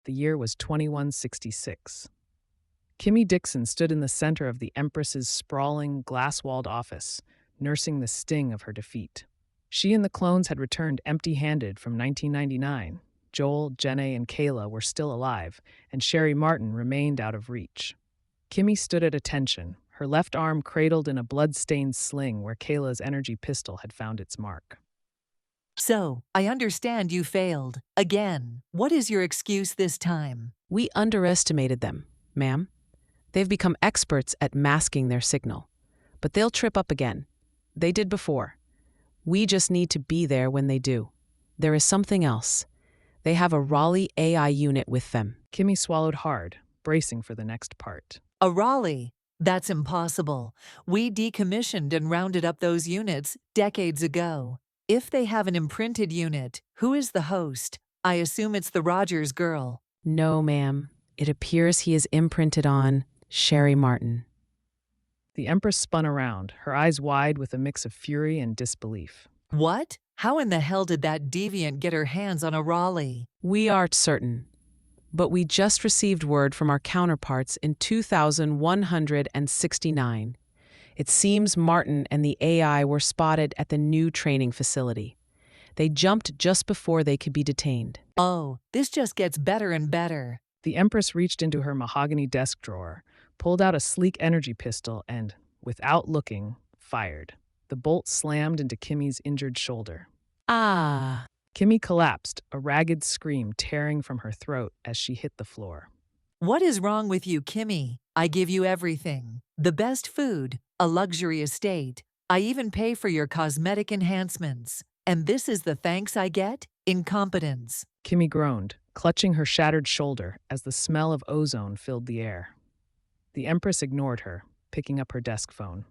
The year was 2166. Kimmy Dixon stood in the center of the Empress's sprawling, glass-walled office, nursing the sting of her defeat. She and the clones had returned empty-handed from 1999. Joel, Jenna, and Kayla were still alive, and Sherry Martin remained out of reach. Kimmy stood at attention, her left arm cradled in a blood-stained sling where Kayla's energy pistol had found its mark. So, I understand you failed. Again. What is your excuse this time? We underestimated them, ma'am. They've become experts at masking their signal. But they'll trip up again. They did before. We just need to be there when they do. There is something else. They have a Raleigh AI unit with them. Kimmy swallowed hard, bracing for the next part. A Raleigh? That's impossible. We decommissioned and rounded up those units decades ago. If they have an imprinted unit, who is the host? I assume it's the Rogers girl. No, ma'am. It appears he is imprinted on Sherry Martin. The Empress spun around, her eyes wide with a mix of fury and disbelief. What? How in the hell did that deviant get her hands on a Raleigh? We aren't certain. But we just received word from our counterparts in 2169. It seems Martin and the AI were spotted at the new training facility. They jumped just before they could be detained. Oh, this just gets better and better. The Empress reached into her mahogany desk drawer, pulled out a sleek energy pistol, and, without looking, fired. The bolt slammed into Kimmy's injured shoulder. Ah! Kimmy collapsed, a ragged scream tearing from her throat as she hit the floor. What is wrong with you, Kimmy? I give you everything. The best food, a luxury estate. I even pay for your cosmetic enhancements. And this is the thanks I get? Incompetence. Kimmy groaned, clutching her shattered shoulder as the smell of ozone filled the air. The Empress ignored her, picking up her desk phone.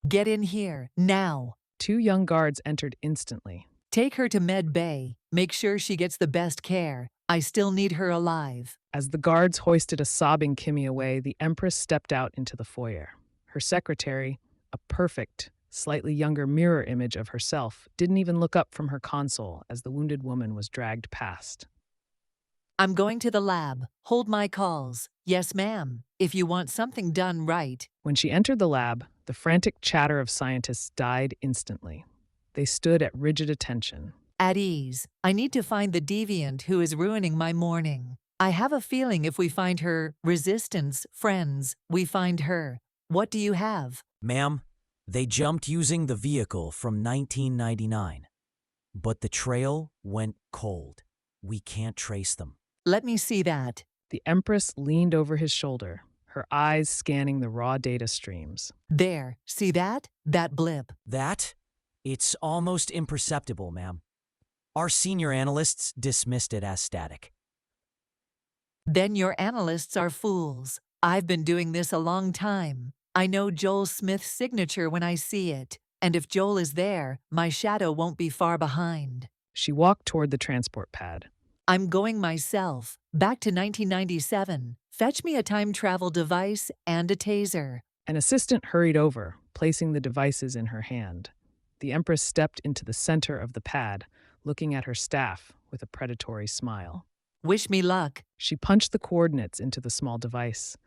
Get in here, now. 2 young guards entered instantly. Take her to Med Bay. Make sure she gets the best care. I still need her alive. As the guards hoisted a sobbing Kimmy away, the Empress stepped out into the foyer. Her secretary, a perfect, slightly younger mirror image of herself, didn't even look up from her console as the wounded woman was dragged past. I'm going to the lab. Hold my calls. Yes, ma'am. If you want something done right. When she entered the lab, the frantic chatter of scientists died instantly. They stood at rigid attention. At ease. I need to find the deviant who is ruining my morning. I have a feeling if we find her resistance friends, we find her. What do you have? Ma'am, they jumped using the vehicle from 1999. But the trail went cold. We can't trace them. Let me see that. The Empress leaned over his shoulder, her eyes scanning the raw data streams. There. See that? That blip. That? It's almost imperceptible, ma'am. Our senior analysts dismissed it as static. Then your analysts are fools. I've been doing this a long time. I know Joel Smith's signature when I see it. And if Joel is there, my shadow won't be far behind. She walked toward the transport pad. I'm going myself. Back to 1997. Fetch me a time travel device and a taser. An assistant hurried over, placing the devices in her hand. The Empress stepped into the center of the pad, looking at her staff with a predatory smile. Wish me luck. She punched the coordinates into the small device,